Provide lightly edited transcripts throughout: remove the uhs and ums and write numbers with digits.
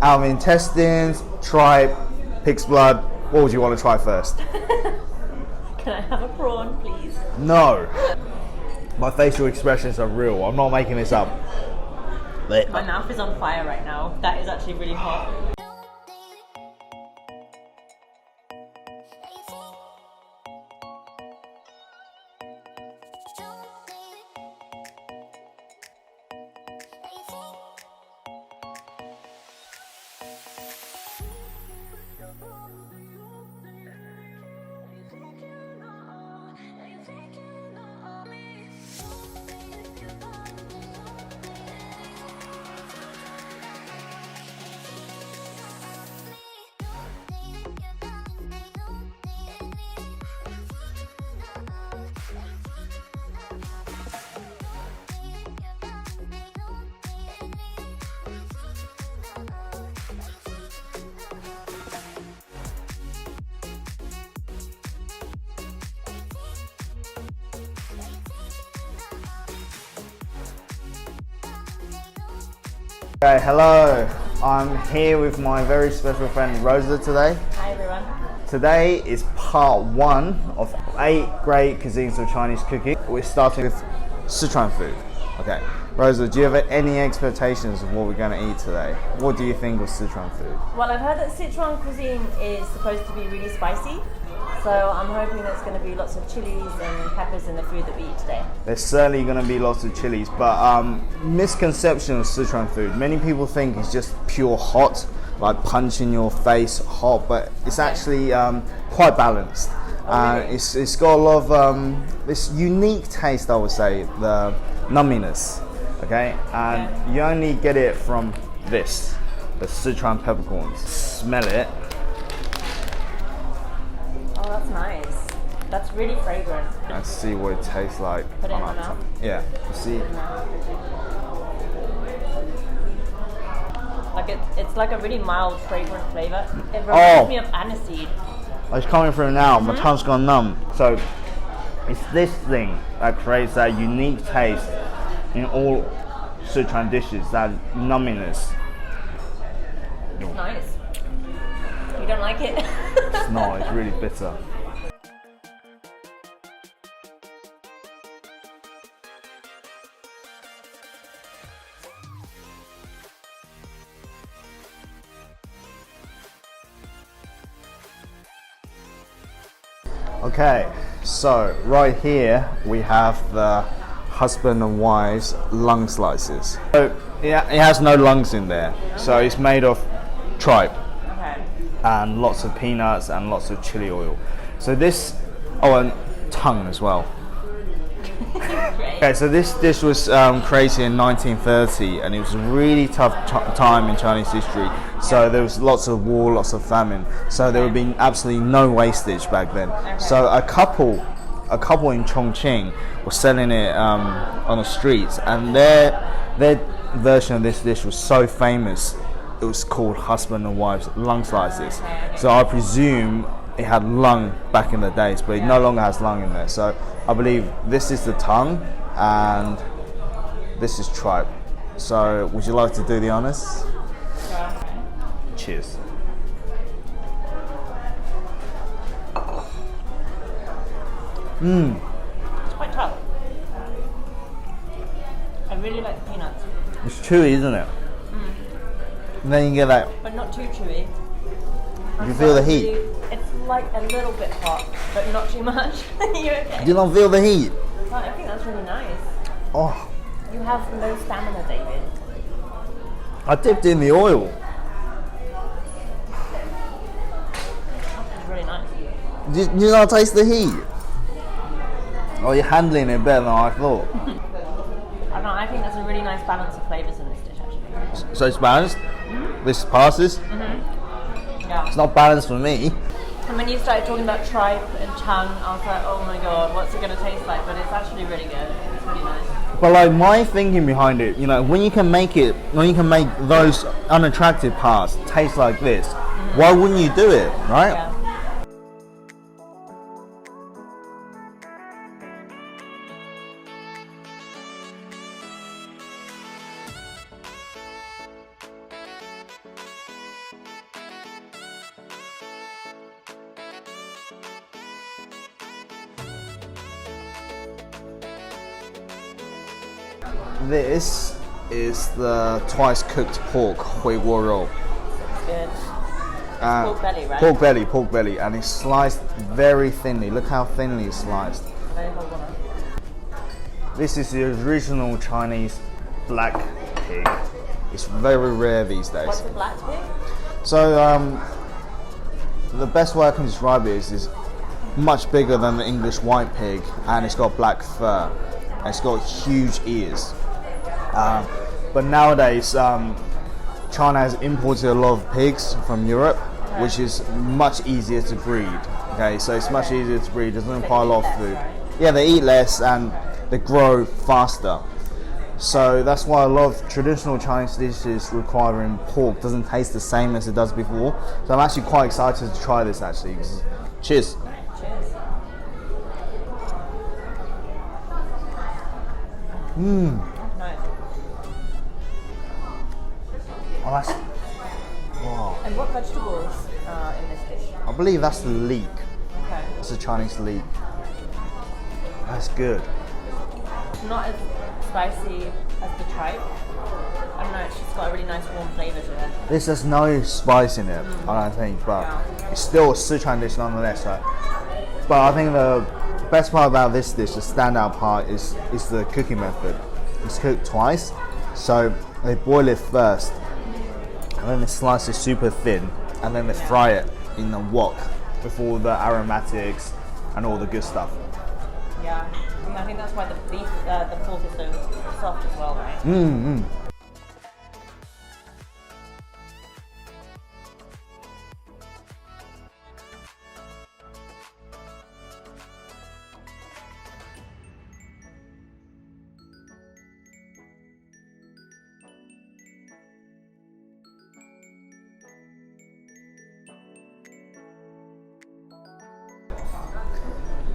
Out of intestines, tripe, pig's blood. What would you want to try first? Can I have a prawn, please? No. My facial expressions are real. I'm not making this up. My mouth is on fire right now. That is actually really hot. Okay, hello. I'm here with my very special friend Rosa today. Hi everyone. Today is part 1 of 8 great cuisines of Chinese cooking. We're starting with Sichuan food. Okay, Rosa, do you have any expectations of what we're going to eat today? What do you think of Sichuan food? Well, I've heard that Sichuan cuisine is supposed to be really spicy, so I'm hoping there's going to be lots of chilies and peppers in the food that we eat today. There's certainly going to be lots of chilies, but misconception of Sichuan food. Many people think it's just pure hot, like punch in your face hot, but it's actually quite balanced. Really? It's got a lot of this unique taste, I would say, the numminess. Okay, and you only get it from this, the Sichuan peppercorns. Smell it. Oh, that's nice. That's really fragrant. Let's see what it tastes like. Put it in my mouth. Yeah, see. Like it's like a really mild, fragrant flavor. It reminds me of aniseed. It's coming through now. My tongue's gone numb. So it's this thing that creates that unique taste in all Sichuan dishes. That numminess. It's nice. You don't like it? It's not. It's really bitter. Okay, so right here we have the husband and wife's lung slices. So it has no lungs in there, so it's made of tripe and lots of peanuts and lots of chili oil. So this, and tongue as well. Okay, so this dish was created in 1930, and it was a really tough time in Chinese history. So there was lots of war, lots of famine. So there would be absolutely no wastage back then. So a couple in Chongqing was selling it on the streets, and their version of this dish was so famous. It was called husband and wife's lung slices. So I presume it had lung back in the days, but it no longer has lung in there. So I believe this is the tongue and this is tripe. So would you like to do the honors? Yeah. Cheers. It's quite tough. I really like the peanuts. It's chewy, isn't it? And then you get that. But not too chewy. You feel the heat? It's like a little bit hot, but not too much. You okay? You don't feel the heat? Oh, I think that's really nice. Oh, You have no stamina, David. I dipped in the oil. It's really nice. Do you not taste the heat? Oh, you're handling it better than I thought. I don't know, I think there's a really nice balance of flavours in this dish, actually. So it's balanced? This passes? Yeah. It's not balanced for me. And when you started talking about tripe and tongue, I was like, oh my god, what's it going to taste like? But it's actually really good. It's really nice. But like my thinking behind it, you know, when you can make those unattractive parts taste like this, why wouldn't you do it, right? Yeah. This is the twice cooked pork, hui guo rou. Good. Pork belly, right? Pork belly, and it's sliced very thinly. Look how thinly it's sliced. Very hold on. This is the original Chinese black pig. It's very rare these days. What's a black pig? So the best way I can describe it is much bigger than the English white pig, and it's got black fur. And it's got huge ears. But nowadays, China has imported a lot of pigs from Europe, which is much easier to breed. Okay, so it's much easier to breed. It doesn't require a lot of food. Yeah, they eat less and they grow faster. So that's why a lot of traditional Chinese dishes requiring pork doesn't taste the same as it does before. So I'm actually quite excited to try this actually. Cheers. Cheers. Nice. Oh, that's... Wow. And what vegetables are in this dish? I believe that's the leek. Okay. It's a Chinese leek. That's good. It's not as spicy as the tripe. I don't know, it's just got a really nice warm flavour to it. This has no spice in it, I don't think, but it's still a Sichuan dish nonetheless. So. But I think the best part about this dish, the standout part, is the cooking method. It's cooked twice, so they boil it first, and then they slice it super thin, and then they fry it in a wok with all the aromatics and all the good stuff. Yeah, I think that's why the beef, the pork is so soft as well, right?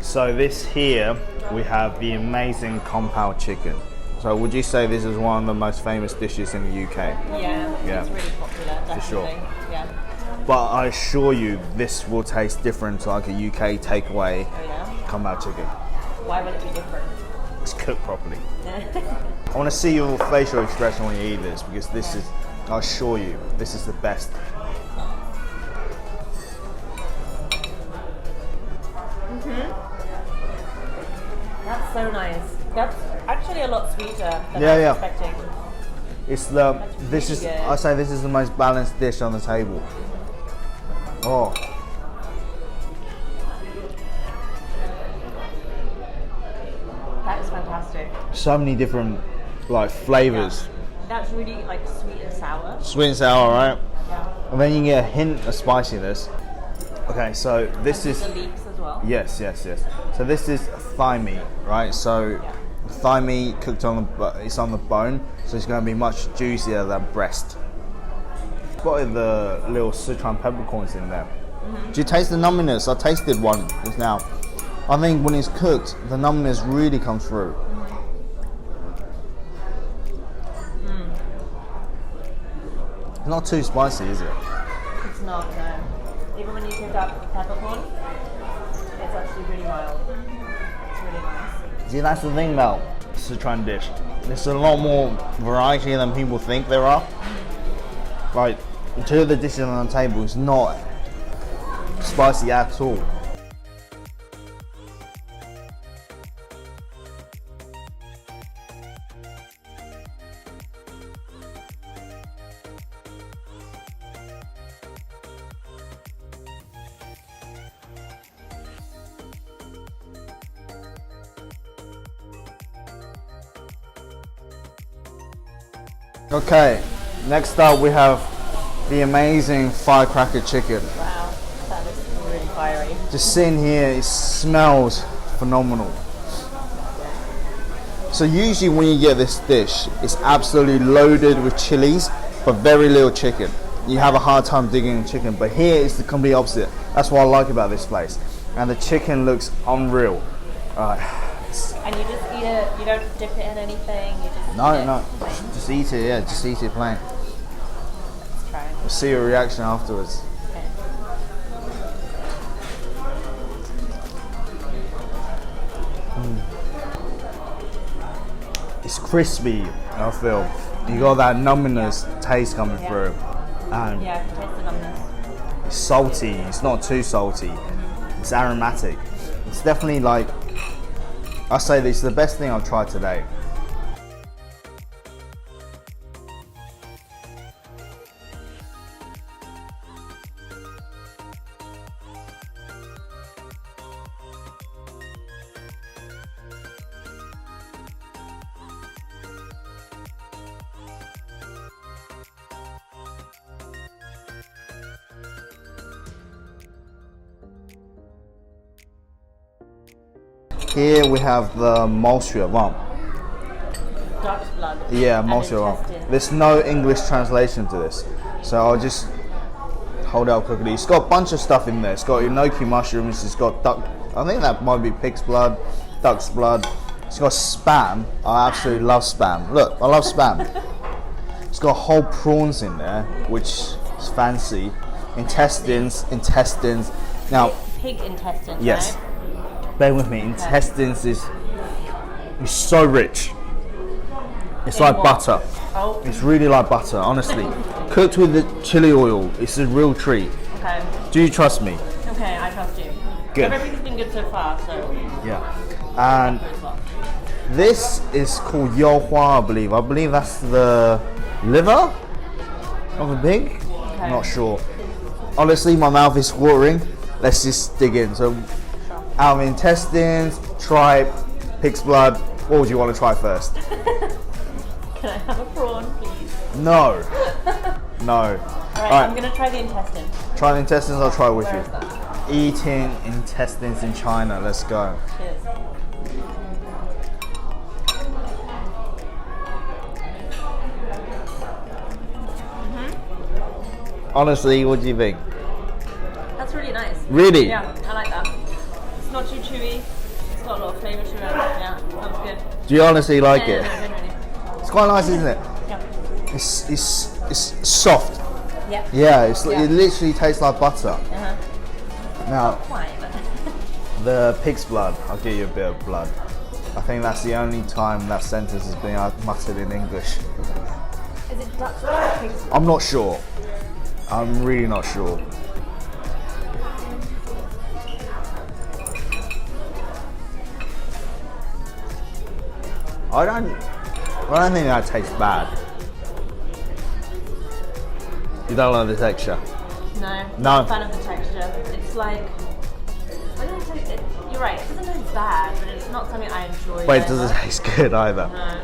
So this here, we have the amazing Pao Chicken. So would you say this is one of the most famous dishes in the UK? Yeah. It's really popular, definitely. For sure. Yeah. But I assure you, this will taste different to like a UK takeaway Oh yeah? Pao Chicken. Why would it be different? It's cooked properly. I want to see your facial expression when you eat this, because this is, I assure you, this is the best. That's so nice. That's actually a lot sweeter than Yeah, I was yeah. expecting. It's the, That's this really is, good. I say this is the most balanced dish on the table. Oh. That is fantastic. So many different like flavors. Yeah. That's really like sweet and sour. Sweet and sour, right? Yeah. And then you get a hint of spiciness. Okay, so this is, The leeks as well. yes. So this is thigh meat, right? So thigh meat cooked on the, it's on the bone, so it's going to be much juicier than breast. Spotted the little Sichuan peppercorns in there. Do you taste the numbness? I tasted one just now. I think when it's cooked, the numbness really comes through. It's not too spicy, is it? It's not, no. Even when you cook up the peppercorn, it's actually really mild. It's really nice. See, that's the thing about Sichuan dish. There's a lot more variety than people think there are. Like, two of the dishes on the table is not spicy at all. Okay, next up we have the amazing Firecracker Chicken. Wow, that is really fiery. Just sitting here, it smells phenomenal. So usually when you get this dish, it's absolutely loaded with chilies, but very little chicken. You have a hard time digging in chicken, but here it's the complete opposite. That's what I like about this place. And the chicken looks unreal. And you just eat it, you don't dip it in anything, you just No, eat it no, plain. just eat it, yeah, just eat it plain. Let's try it. We'll see your reaction afterwards. Okay. It's crispy, I feel. You got that numbness taste coming through. And Yeah, I can taste the numbness. it's salty, it's not too salty. It's aromatic. It's definitely like, I say this is the best thing I've tried today. Here we have the Mao Xue Wang. Duck's blood. Yeah, Mao and Xue Wang. intestine. There's no English translation to this, so I'll just hold out quickly. It's got a bunch of stuff in there. It's got enoki mushrooms. It's got duck. I think that might be pig's blood, duck's blood. It's got spam. I absolutely love spam. Look, I love spam. It's got whole prawns in there, which is fancy. Intestines. Now, Pig intestines. yes. Right? Bear with me, intestines is so rich. It's like what? butter. Oh. It's really like butter, honestly. Cooked with the chili oil, it's a real treat. Okay. Do you trust me? Okay, I trust you. Good. Everything's been good so far, so. Yeah. And this is called Yohua, I believe. I believe that's the liver of a pig. Okay. Not sure. Honestly, my mouth is watering. Let's just dig in. So, out of intestines, tripe, pig's blood. What would you want to try first? Can I have a prawn, please? No. No. Right, I'm gonna try the intestine. Try the intestines, I'll try with Where you. is that? Eating intestines in China, let's go. Cheers. Honestly, what do you think? That's really nice. Really? Yeah, I like that. It's not too chewy. It's got a lot of flavour to it. Yeah, sounds good. Do you honestly like Yeah, it? no, genuinely. It's quite nice, isn't it? Yeah. It's soft. Yeah. Yeah, Yeah. it literally tastes like butter. Uh-huh. Now, Quite. the pig's blood, I'll give you a bit of blood. I think that's the only time that sentence has been muttered in English. Is it Dutch or pig's blood? I'm not sure. I'm really not sure. I don't think that tastes bad. You don't like the texture? No. No. Not a fan of the texture. It's like. I don't taste it. You're right. It doesn't taste bad, but it's not something I enjoy. But it doesn't taste good either. No.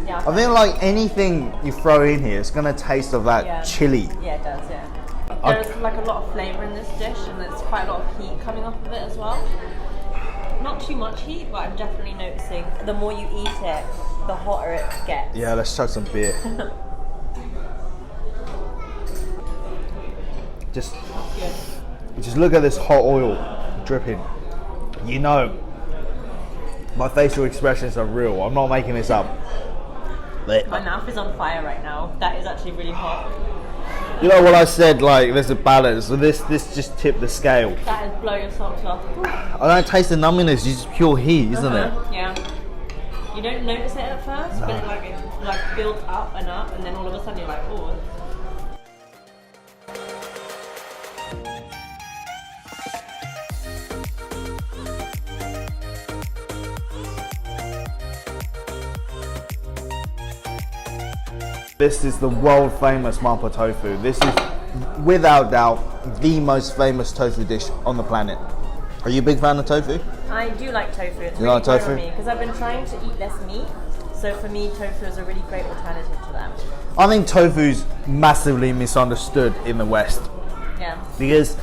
Yeah. I think like anything you throw in here, it's gonna taste of that Yeah. chili. Yeah, it does. Yeah. I- There's like a lot of flavour in this dish, and there's quite a lot of heat coming off of it as well. Not too much heat, but I'm definitely noticing the more you eat it, the hotter it gets. Yeah, let's chug some beer. Just Good. look at this hot oil dripping. You know, my facial expressions are real. I'm not making this up. My mouth is on fire right now. That is actually really hot. You know what I said? Like, there's a balance. So this just tipped the scale. That is blow your socks off. I don't taste the numbiness. It's just pure heat, isn't it? Yeah. You don't notice it at first, but it like builds up, and then all of a sudden you're like, oh. This is the world famous Mapo Tofu. This is without doubt the most famous tofu dish on the planet. Are you a big fan of tofu? I do like tofu. It's You really like good tofu? for me because I've been trying to eat less meat. So for me, tofu is a really great alternative to that. I think tofu's massively misunderstood in the West Yeah. because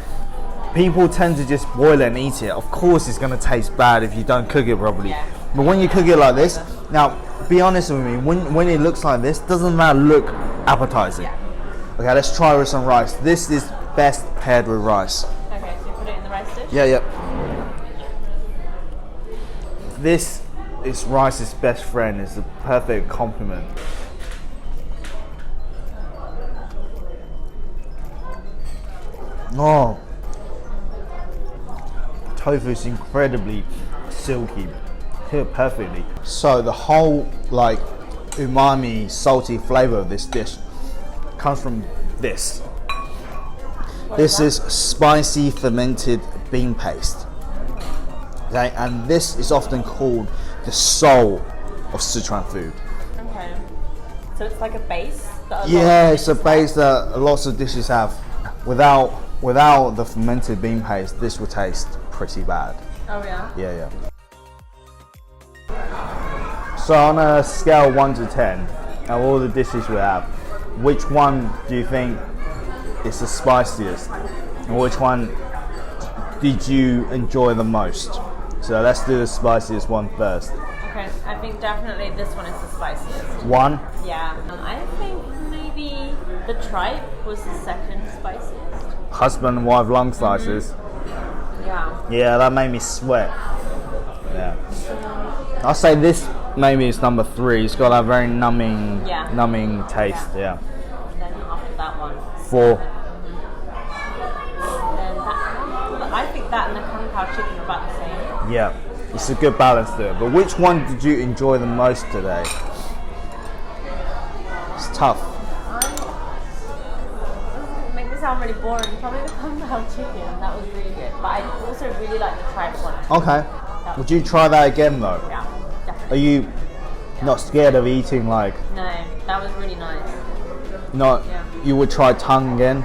people tend to just boil it and eat it. Of course it's going to taste bad if you don't cook it properly. Yeah. But when you cook it like this, now be honest with me, when it looks like this, doesn't that look appetizing? Yeah. Okay, let's try with some rice. This is best paired with rice. Okay, so you put it in the rice dish? Yeah, yep. This is rice's best friend. It's the perfect complement. Oh, tofu is incredibly silky, cooked perfectly. So the whole like umami, salty flavor of this dish comes from this. This is spicy fermented bean paste. Okay, and this is often called the soul of Sichuan food. Okay. So it's like a base? Yeah, it's a base that lots of dishes have. Without the fermented bean paste, this would taste pretty bad. Oh yeah? Yeah. So on a scale 1 to 10, of all the dishes we have, which one do you think is the spiciest? And which one did you enjoy the most? So let's do the spiciest one first. Okay, I think definitely this one is the spiciest. One? Yeah. I think maybe the tripe was the second spiciest. Husband and wife lung slices. Yeah. Yeah, that made me sweat. Yeah. I'll say this maybe is number 3. It's got a very numbing taste. Yeah. And then after that one. 4. Then that one. But I think that and the Pao Chicken are about the same. Yeah. It's a good balance to it. But which one did you enjoy the most today? It's tough. Make me sound really boring. Probably the Pao Chicken. That was really good. But I also really like the tripe one. Okay. Would you try that again though? Yeah, definitely. Are you not scared of eating like? No, that was really nice. Not. Yeah. You would try tongue again?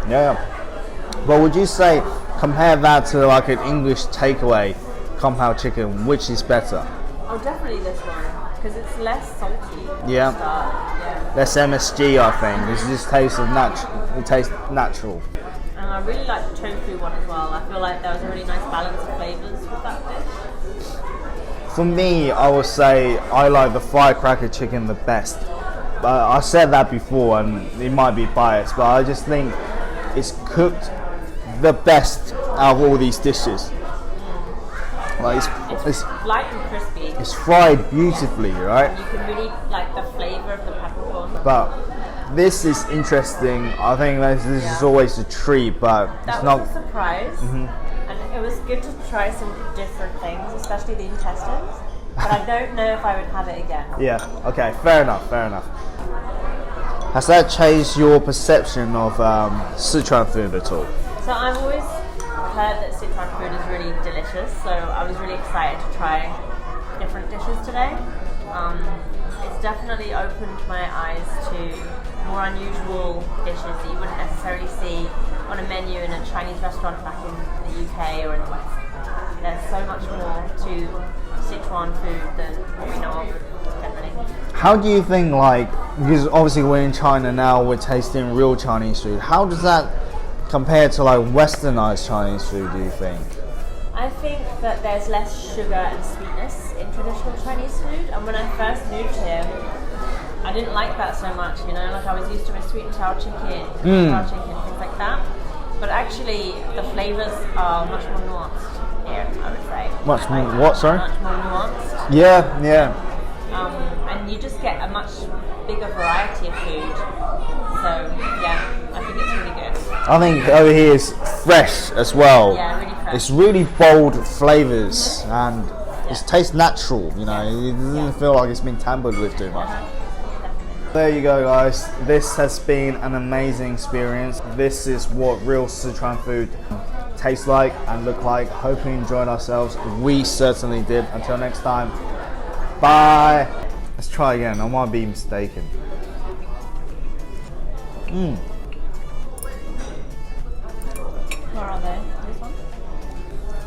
Yeah. But would you say compare that to like an English takeaway Pao Chicken, which is better? Oh, definitely this one because it's less salty. Yeah. Yeah. Less MSG, I think. It just tastes It tastes natural. And I really like the tofu one as well. I feel like there was a really nice balance of flavors with that dish. For me, I would say I like the Firecracker Chicken the best. But I said that before, and it might be biased, but I just think it's cooked the best out of all these dishes. Like it's light and crispy. It's fried beautifully, right? You can really like the flavor of the peppercorn. But this is interesting. I think this is always a treat, but that it's not. Was a surprise, and it was good to try some different things, especially the intestines. But I don't know if I would have it again. Yeah. Okay. Fair enough. Has that changed your perception of Sichuan food at all? So I've always heard that Sichuan food is really delicious, so I was really excited to try different dishes today. It's definitely opened my eyes to more unusual dishes that you wouldn't necessarily see on a menu in a Chinese restaurant back in the UK or in the West. There's so much more to Sichuan food than what we know of, definitely. How do you think, like, because obviously we're in China now, we're tasting real Chinese food. How does that compare to like westernized Chinese food, do you think? I think that there's less sugar and sweetness in traditional Chinese food, and when I first moved here, I didn't like that so much, you know, like I was used to my sweet and sour chicken, things like that. But actually, the flavors are much more nuanced here, I would say. Much more, what, sorry? Much more nuanced. Yeah. And you just get a much bigger variety of food. So, yeah, I think it's really good. I think over here is fresh as well. Yeah, really fresh. It's really bold flavors and it tastes natural, you know, it doesn't feel like it's been tampered with too much. There you go, guys. This has been an amazing experience. This is what real Sichuan food tastes like and look like. Hope you enjoyed ourselves. We certainly did. Until next time, bye. Let's try again. I might be mistaken. Where are they?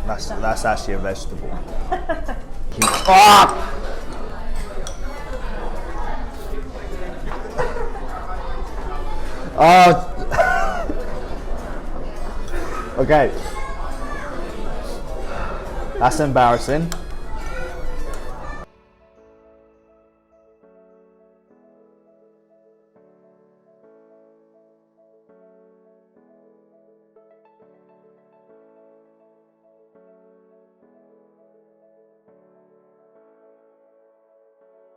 This one? That's actually a vegetable. Ah! Oh. Okay. That's embarrassing.